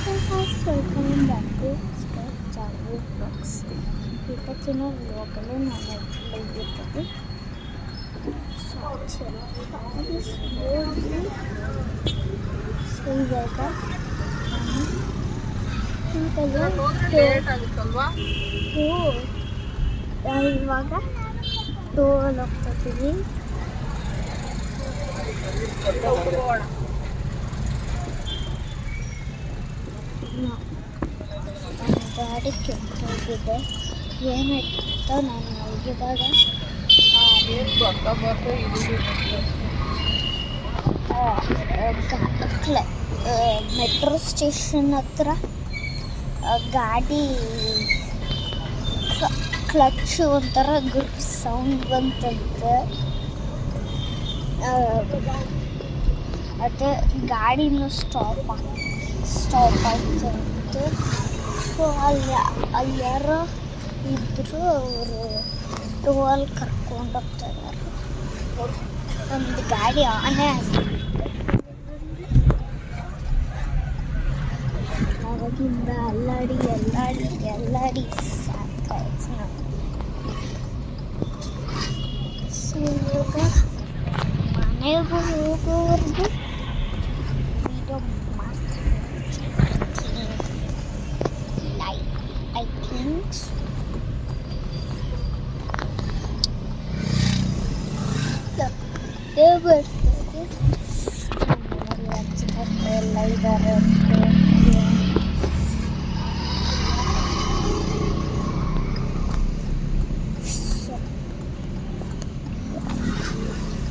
Welcome back to Charlie vlogs. ಇವತ್ತಿನ ವ್ಲಾಗಲ್ಲಿ ನಾನು ಇರ್ತದೆ ಇವಾಗ ಟೋಲ್ ಹೋಗ್ತಿದ್ದೀವಿ. ಗಾಡಿ ಕೆಟ್ಟೋಗಿದೆ. ಏನಾಯ್ತು ನಾನು ಮಲಗಿದಾಗ ಮೆಟ್ರೋ ಸ್ಟೇಷನ್ ಹತ್ರ ಗಾಡಿ ಕ್ಲಚ್ ಒಂಥರ ಗುಡ್ ಸೌಂಡ್ ಬಂತಂತೆ. ಅದೇ ಗಾಡಿನೂ ಸ್ಟಾಪ್ ಆಯ್ತಂತೆ. ಸೊ ಅಲ್ಲಿ ಯಾರೋ ಇದ್ದರು, ಅವರು ಟೋಲ್ ಕರ್ಕೊಂಡು ಹೋಗ್ತಾ ಇದ್ದಾರೆ. ಒಂದು ಗಾಡಿ ಆನೆ ಆಗಿರುತ್ತೆ. ಅವಾಗಿಂದ ಅಲ್ಲಾಡಿ ಸಾಕಾಯ್ತು ನಾವು. ಸೊ ಇವಾಗ ಮನೆಗೂ ಹೋಗೋವರೆಗೂ ವೀಡಿಯೋ ಮಾಡ್ತೀನಿ. ಐ ಥಿಂಕ್ಸ್ ಬರ್ತದೆ. ಎಲ್ಲ ಇದ್ದಾರೆ.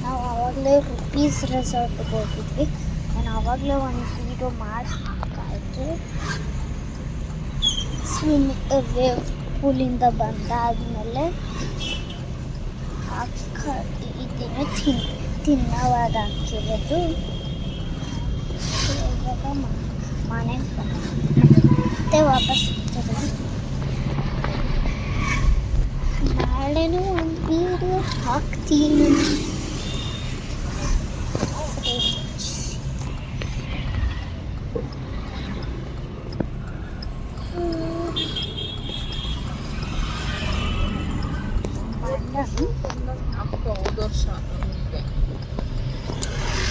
ನಾವು ಆವಾಗಲೇ ರುಪೀಸ್ ರೆಸಾರ್ಟ್ಗೆ ಹೋಗಿದ್ವಿ. ನಾನು ಆವಾಗಲೇ ಒಂದು ವೀಡಿಯೋ ಮಾಡಿ ಹಾಕಾಯಿತು. ವೇವ್ ಪೂಲಿಂದ ಬಂದಾದಮೇಲೆ ಇದನ್ನು ತಿನ್ನವಾಗ ಹಾಕಿರೋದು. ಇವಾಗ ಮನೆಗೆ ಮತ್ತೆ ವಾಪಸ್ ಹೋಗ್ತಿರೋದು. ನಾಳೆನೂ ಒಂದು ವೀಡಿಯೋ ಹಾಕ್ತೀನಿ.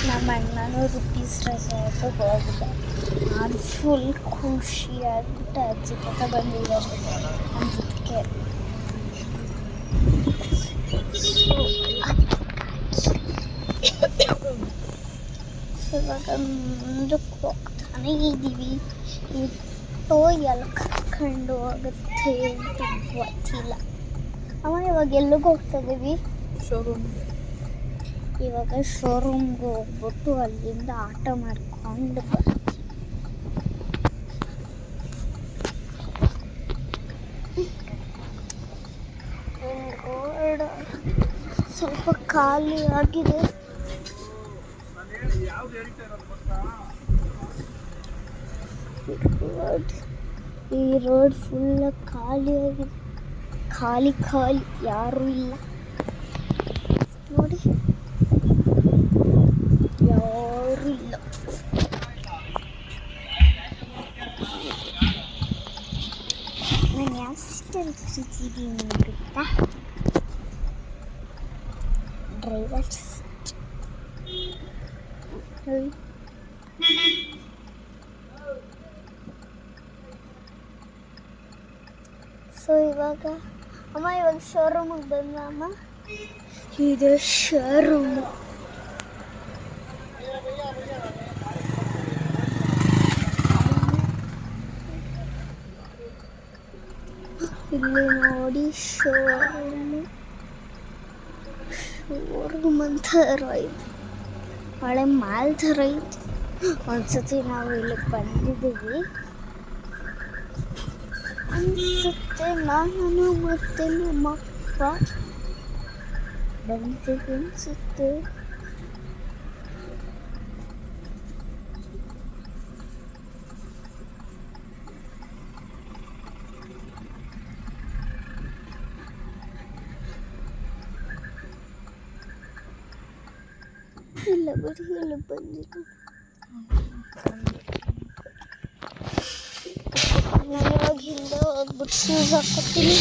ನಮ್ಮ ಅಣ್ಣನೂ ರುಪೀಸ್ ರೆಸಾರ್ಟಿಗೆ ಹೋಗಿದೆ. ನಾನು ಫುಲ್ ಖುಷಿಯಾಗ್ಬಿಟ್ಟು ಅಜ್ಜಿ ಜೊತೆ ಬಂದಿದ್ದಾರೆ ಅದಕ್ಕೆ. ಇವಾಗ ಮುಂದಕ್ಕೆ ಹೋಗ್ತಾನೆ ಇದ್ದೀವಿ. ಈ ಟೋ ಎಲ್ಲಿ ಕರ್ಕೊಂಡು ಹೋಗುತ್ತೆ ಅಂತ ಗೊತ್ತಿಲ್ಲ. ಅಮ್ಮ ಇವಾಗ ಎಲ್ಲಿಗೆ ಹೋಗ್ತಾ ಇದ್ದೀವಿ? ಇವಾಗ ಶೋರೂಮ್ಗೆ ಹೋಗ್ಬಿಟ್ಟು ಅಲ್ಲಿಂದ ಆಟೋ ಮಾಡ್ಕೊಂಡು ಬರ್ತೀವಿ. ರೋಡ್ ಸ್ವಲ್ಪ ಖಾಲಿ ಆಗಿದೆ. ಈ ರೋಡ್ ಫುಲ್ ಖಾಲಿ ಆಗಿದೆ. ಖಾಲಿ ಯಾರೂ ಇಲ್ಲ ನೋಡಿ, ಯಾರೂ ಇಲ್ಲ. ನಾನು ಯಾವ ಸ್ಟೈಲ್ ಕರಿತಿದ್ದೀನಿ ಗೊತ್ತಾ? Driver seat. ಸೊ ಇವಾಗ ಶೋರೂಮಿಗೆ ಬಂದ ಅಮ್ಮ. ಇದು ಶೋರೂಮ್. ಇಲ್ಲಿ ನೋಡಿ ಶೋರೂಮ್ ಅಂತಾರ ಇದು. ಒಳ್ಳೆ ಮಾಲ್ ಥರ ಐತಿ. ಒಂದ್ಸತಿ ನಾವು ಇಲ್ಲಿಗೆ ಬಂದಿದ್ದೀವಿ ಅನಿಸುತ್ತೆ. ನಾನು ಮತ್ತೆ ನಮ್ಮ ಅಪ್ಪ ಬಂದಿದ್ದೀವಿ ಅನಿಸುತ್ತೆ. ಇಲ್ಲ ಬಿಡಿ, ಇಲ್ಲಿ ಬಂದಿದ್ದು ಬುಟ್ ಶೂಸ್ ಹಾಕ್ಕೊತೀನಿ.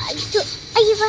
ಆಯ್ತು ಅಯ್ಯವ್ವ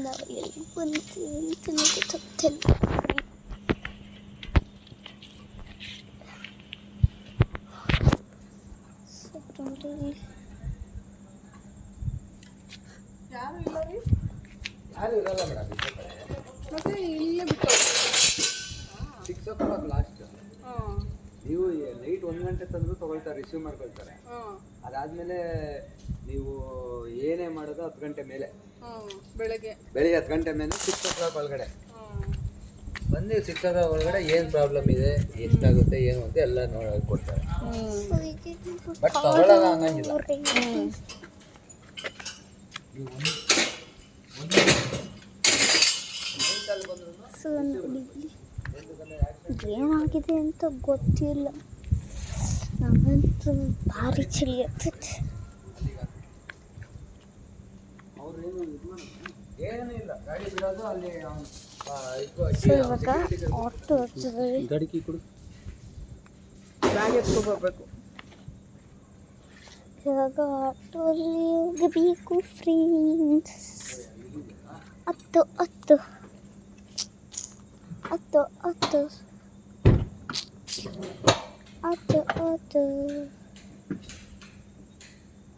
ನಾವು ಎಲ್ಲಿ ಬಂತೀವಿ ಅಂತಲೇ ಗೊತ್ತಾಗ್ತಿಲ್ಲ. ಯಾರು ಇರಲ್ಲ ಮೇಡಮ್ ಮತ್ತೆ ಇಲ್ಲೇ ಬಿಟ್ಟು 6 o'clock ಲಾಸ್ಟ್. ನೀವು ನೈಟ್ 1 ಗಂಟೆ ತಂದರೂ ತೊಗೊಳ್ತಾರೆ, ರಿಸೀವ್ ಮಾಡ್ಕೊಳ್ತಾರೆ. ಅದಾದಮೇಲೆ ನೀವು ಏನೇ ಮಾಡೋದು 10 ಗಂಟೆ ಮೇಲೆ, ಬೆಳಗ್ಗೆ 10 ಗಂಟೆ ಮೇಲೆ 6 o'clock ಒಳಗಡೆ ಬಂದು 6 o'clock ಒಳಗಡೆ ಏನು ಪ್ರಾಬ್ಲಮ್ ಇದೆ, ಎಷ್ಟಾಗುತ್ತೆ ಏನು ಅಂತ ಎಲ್ಲ ನೋಡಿ ಕೊಡ್ತಾರೆ. ಬಟ್ ತಗೊಳ್ಳೋದು ಹಂಗಂಗಿಲ್ಲ. ಏನಾಗಿದೆ ಅಂತ ಗೊತ್ತಿಲ್ಲ, ನಮಗಂತೂ ಭಾರಿ ಚಳಿ ಆಗ್ತೈತೆ. ಸೊ ಇವಾಗ ಆಟೋ ಹಚ್ಚಿದ್ವಿ. ಇವಾಗ ಆಟೋಲ್ಲಿ ಹೋಗಬೇಕು ಫ್ರೆಂಡ್ಸ್. 10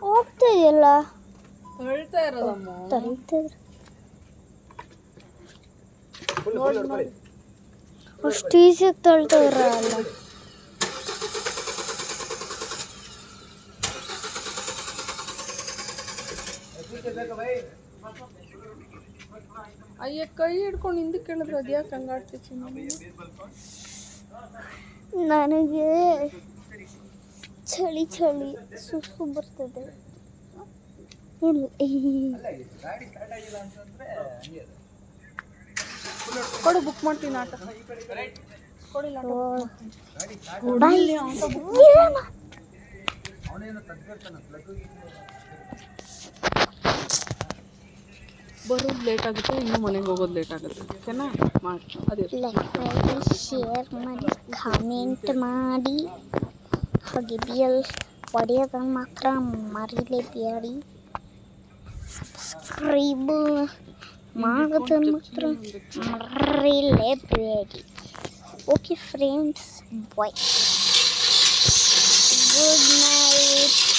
ಹೋಗ್ತಾ ಇದೆಯಲ್ಲ, ಅಷ್ಟು ಈಸಿಯಾಗಿ ತಳ್ತಾರಲ್ಲ. ಅಯ್ಯ ಕೈ ಹಿಡ್ಕೊಂಡು ಹಿಂದಕ್ಕೆ ಕೇಳಿದ್ರೆ ಅದ್ಯಾಕೆ ಹಂಗಾಡ್ತಿತ್ತು? ನನಗೆ ಚಳಿ ಸುಸು ಬರ್ತದೆ. ಕೊಡು, ಬುಕ್ ಮಾಡ್ತೀನಿ ಆಟ. ಕೊಡಿಲ್ಲ ಬರೋದು ಲೇಟ್ ಆಗುತ್ತೆ, ಇನ್ನು ಮನೆಗೆ ಹೋಗೋದು ಲೇಟ್ ಆಗುತ್ತೆ. ಓಕೆನಾ? ಮಾಡಿ ಅದೇ ಲೈಕ್ ಮಾಡಿ, ಶೇರ್ ಮಾಡಿ, ಕಾಮೆಂಟ್ ಮಾಡಿ, ಹಾಗೆ ಬಿಯಲ್ ಹೊಡೆಯೋದನ್ನು ಮಾತ್ರ ಮರಿಲೇಬೇಡಿ. ಸಬ್ಸ್ಕ್ರೈಬ್ ಮಾಡೋದನ್ನು ಮಾತ್ರ ಮರಿಲೇಬೇಡಿ. ಓಕೆ ಫ್ರೆಂಡ್ಸ್, ಬಾಯ್, ಗುಡ್ ನೈಟ್.